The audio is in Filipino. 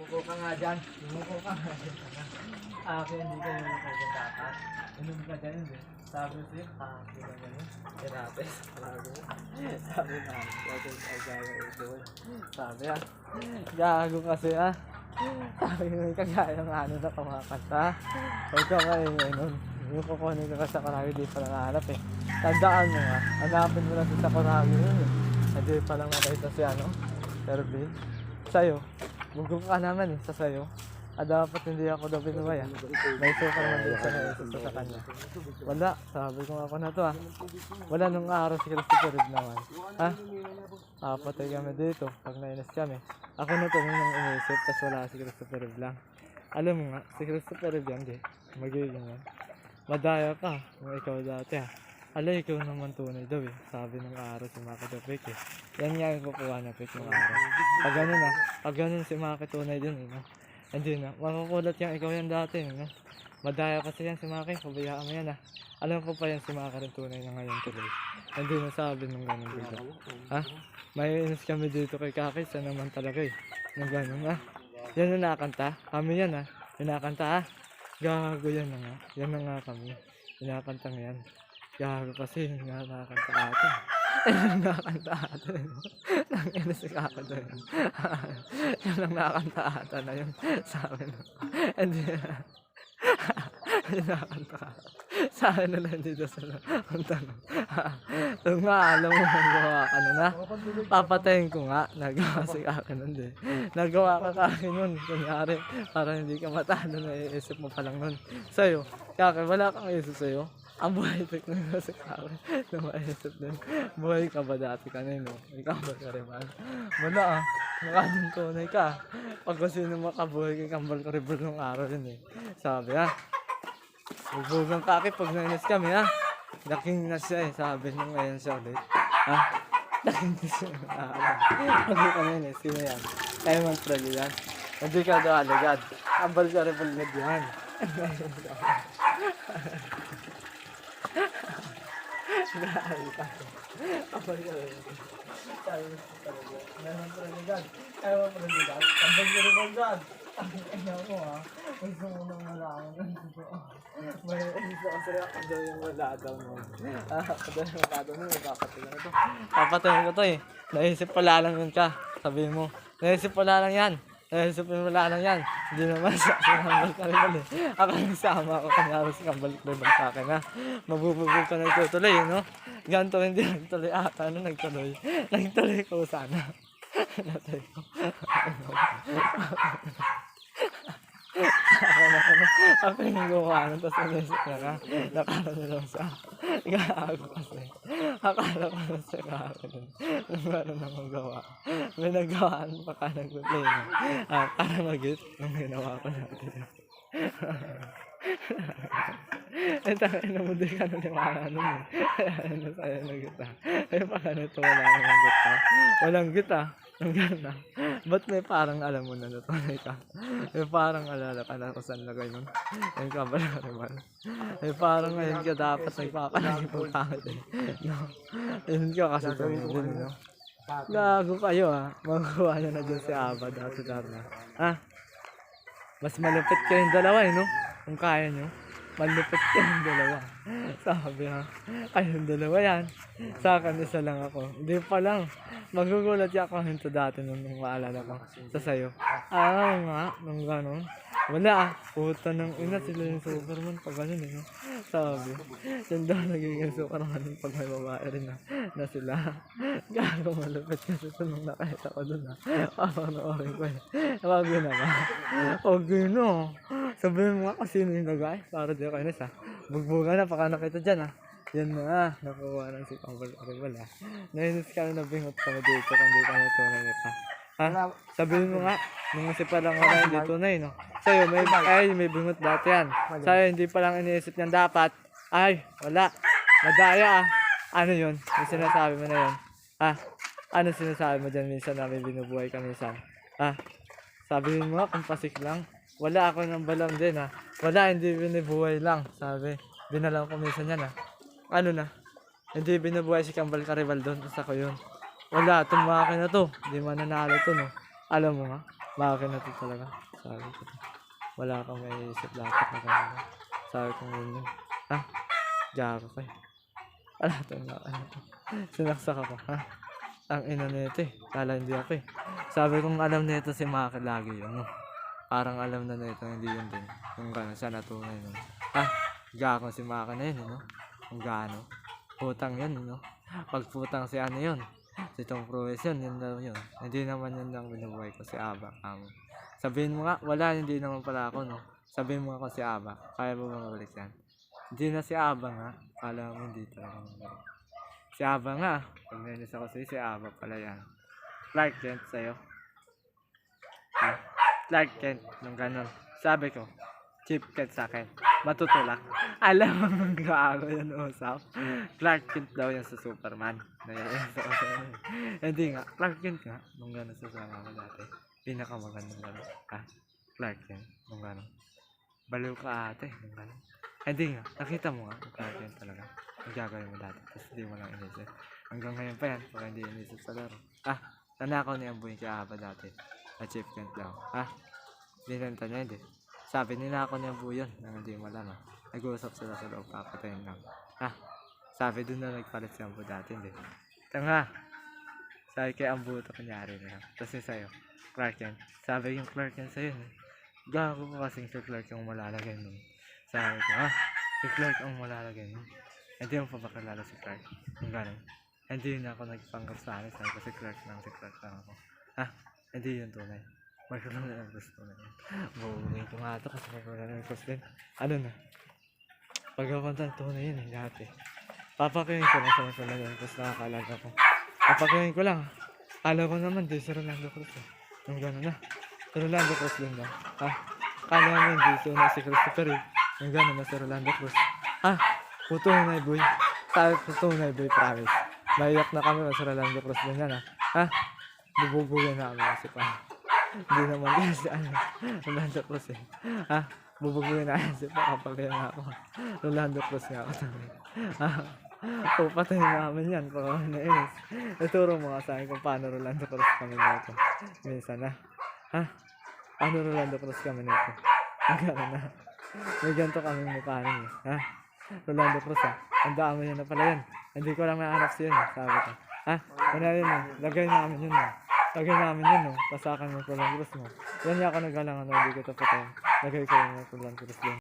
Umupo ka nga dyan. Umupo ka nga dyan. Akin, hindi ka yung umupo dyan dapat. Inom ka dyan, hindi. Sabi ko sa'yo, akin na ganyan. Tinates. Sabi na, sabi ay gaya ito. Sabi gago kasi Sabi ko, kagaya ng ano na kumakanta. Huwag ka maingay nun. Yung kukunin ka sa Sakuragi, di pa lang nahanap eh. Tandaan mo hanapin mo lang sa Sakuragi yun eh. Hindi pa lang nakita si Ervin. Sa'yo, gugup ka naman sa sayo. Dapat hindi ako daw binuway May suka naman din sa naisip sa kanya. Wala, sabi ko ako na to Wala nung araw si Christopher Reeve naman. Patay kami dito pag nainis kami. Ako na to nung iniisip, tas wala si Christopher Reeve lang. Alam mo nga, si Christopher Reeve yan magiging yan. Madaya ka, kung ikaw dati Alay, ikaw naman tunay daw Sabi ng araw si Maki daw Pek Yan nga yung kukuha na Pek yung araw. Pag ganun si Maki tunay din Hindi makukulat yan, ikaw yan dati Madaya kasi yan si Maki, pabayaan mo yan Alam ko pa yan si Maki rin tunay na ngayon tuloy. Hindi na sabi ng ganun dito. May inis kami dito kay Kaki, sa naman talaga Nung ganun Yan na nakanta, kami yan Yung nakanta Gago yan na nga, yan na nga kami. Pinakantang yan. Gago kasi yung nakakanta atin. Nakakanta atin. Nangina si Kako doon. Yan ang nakakanta atin na yun. Sabi na. Hindi na. Nakakanta ka. Sa akin na lang dito sa tanong. Kung nga alam mo nagawa ka na papatayin ko nga. Nagawa si Kako nun Nagawa ka kakin nun. Kunyari para hindi ka matalo na iisip mo pa lang nun. Sa'yo, Kako wala kang isip sa'yo. Ang buhay pek na nasa kakin na maisip din. Buhay ka ba dati kanino? Ikaw ba ka rin Wala Makadong tunay ka. Pag kasi nung makabuhay kay Kambal Karibal nung araw yun Sabi Bugbugang Kaki pag nainis kami Laking na siya sabi nung ngayon siya ulit. Laking na siya. Pag ka nainis, sino yan? Kaya man prali yan. Hindi ka daw alagad. Kambal Karibal na yan. Grabe ka. Kambal Karibal. Sabi mo sa talaga. Naman prali yan. Kaya man prali yan. Kambal Karibal yan. Ang ina mo gusto mo nang malaman may gusto kasi ako daw yung wala daw nun ako daw yung wala daw nun papatayin ko to naisip pala lang yun ka sabihin mo naisip pala lang yan naisip mo wala lang yan hindi naman sa Kambal Karibal ako nagsama ako kanyari si Kambal Karibal sa akin mabububog ka nagtutuloy ganito hindi nagtuloy ata nagtuloy ko sana natay ko ako yung gumawa tapos naisip na nakala nila sa gago kasi akala ko na sa gago nung meron akong gawa may nagawaan pa ka nag-play para mag-hit nung ginawa ko natin tayo na mo di ka na liwala nun ano sa'yo na gita pa ka nito wala namang gita walang gita nung gano'n ba't may parang alam mo na natunay ka may parang alala ka na kung saan lagay nun yung Kambal Karibal may parang ngayon ka dapat nagpapalag yung pangit yun ka kasi tumulin gago kayo magawa nyo na dyan si Abad at si Darna mas malupit kayong dalawa kung kaya nyo malupit kayong dalawa sabi kayong dalawa yan sa akin isa lang ako hindi pa lang magugulat yung ako hinto dati nung maalala ko sa sayo nga nung gano'n wala puta ng ina sila yung Superman pag gano'n sabi yan daw nagiging Superman pag may babae rin na sila gago malupit kasi ito nung nakita ko dun papanoorin ko wag yun wag yun sabihin mo nga kasi sino yung nagay para di ako inis bugbuga na baka nakita dyan yan nakuha ng si Kambal Karibal nainis ka na bingot ka mo dito kung di ka natunay nito sabihin mo nga nung si palang wala hindi tunay sa'yo may bingot dati yan sa'yo hindi palang iniisip niyan dapat wala madaya ano yun yung sinasabi mo na yun ano sinasabi mo dyan minsan na may binubuhay ka minsan sabihin mo nga kung pasik lang wala ako ng balam din wala hindi binubuhay lang sabi binalang ko minsan yan ano hindi binubuhay si Kambal Karibal doon tapos ako yun wala tumaki na to hindi mananalo to alam mo nga Makina to talaga. Sabi ko. Wala kang maiisip dapat na kanina. Sabi ko ganyan. Ha? Gago ka eh. Wala to na ano to. Sinaksak ako. Ha? Ang ina nito eh. Kala hindi ako eh. Sabi kong alam nito si Maki lagi yun. No? Parang alam na nito hindi yun din. Kung gano'n siya natunay nun. Ha? Gago si Maki na yun. No? Kung gaano. Putang yun. No? Pag putang si ano yun. Si Tom Cruise yun daw yun. Hindi naman yun lang binubuhay ko si Aba. Sabihin mo nga, wala, hindi naman pala ako, no? Sabihin mo ako si Aba. Kaya mo ba mabalik yan? Hindi na si Aba nga. Kala mo hindi talaga mabalik. Si Aba nga. Pag nainis ako sa'yo, si Aba pala yan. Clark Kent sa'yo. Ha? Clark Kent, nung ganun. Sabi ko, Chief Kent sa'kin. Matutulak. Alam mo nung gago yun usap. Clark Kent daw yan sa Superman. Naiisa ko sa yun. Hindi nga, Clark Kent nga. Nung gano'n sa sama ko dati. Pinakamagandang gano'n. Ha? Clark Kent. Nung gano'n. Baliw ka ate. Nung gano'n. Hindi nga, nakita mo nga. Clark Kent talaga. Ang gagawin mo dati. Tapos hindi mo lang inisip. Hanggang ngayon pa yan. Pag hindi inisip sa laro. Ah, nanakaw niya ang buhay kaya Aba dati. Na Chief Kent lang. Ha? Binenta niya hindi. Sabi ninakaw niya ang buhay yun. Nang hindi mo alam ha. Nag-uusap sila sa loob. Papatayin lang. Ha? Sabi dun na nagpalit si Ambo dati. Hindi. Tanga. Sabi kay Ambo ito kunyari na. Kasi sa'yo. Clark Kent. Sabi yung Clark Kent sa'yo. Gago ko kasing si Clark yung malalagay nun. Sabi ko ha? Si Clark ang malalagay nun. Hindi mo pa ba kilala si Clark? Yung gano'n. Hindi na ako nagpanggap sa akin. Sabi ko si Clark lang ako. Ha? Hindi yun tunay. Magkaroon na ng gusto na yun. Bubuhin ko nga ito kasi magkaroon na ng gusto din. Ano na? Pagkapunta tunay yun eh. Dati. Papakihin ko na sa mga yun. Tapos nakakalaga ko. Papakihin ko lang. Kala ko naman di si Rolando Cruz eh. Yung gano'n na. Si Rolando Cruz din lang. Ha? Kala mo hindi si una si Christopher eh. Yung gano'n na si Rolando Cruz. Ha? Putunay boy. Sabi putunay boy promise. Maiyak na kami sa Rolando Cruz din yan ha. Ha? Bububuyan na kami kasi pa. Hindi naman din si ano. Rolando Cruz eh. Ha? Bububuyan na kasi pa kapag yan ako. Rolando Cruz nga ako sabi. Ha? Pupatayin namin yan pag ako nainis. Naturo mo nga sa akin kung paano Rolando Cruz kami nito. Minsan na. Ha? Paano Rolando Cruz kami nito? Ang gano'n na. May ganito kaming mukha niya. Ha? Rolando Cruz ha. Ang dami yun na pala yan. Hindi ko lang nahanap siya yun. Sabi ko. Ha? Ano yun mo? Lagay namin yun mo. Lagay namin yun no. Pasakan mo Rolando Cruz mo. Yan niya ako naghalangan na hindi ko ito patayin. Lagay ko yung Rolando Cruz yun.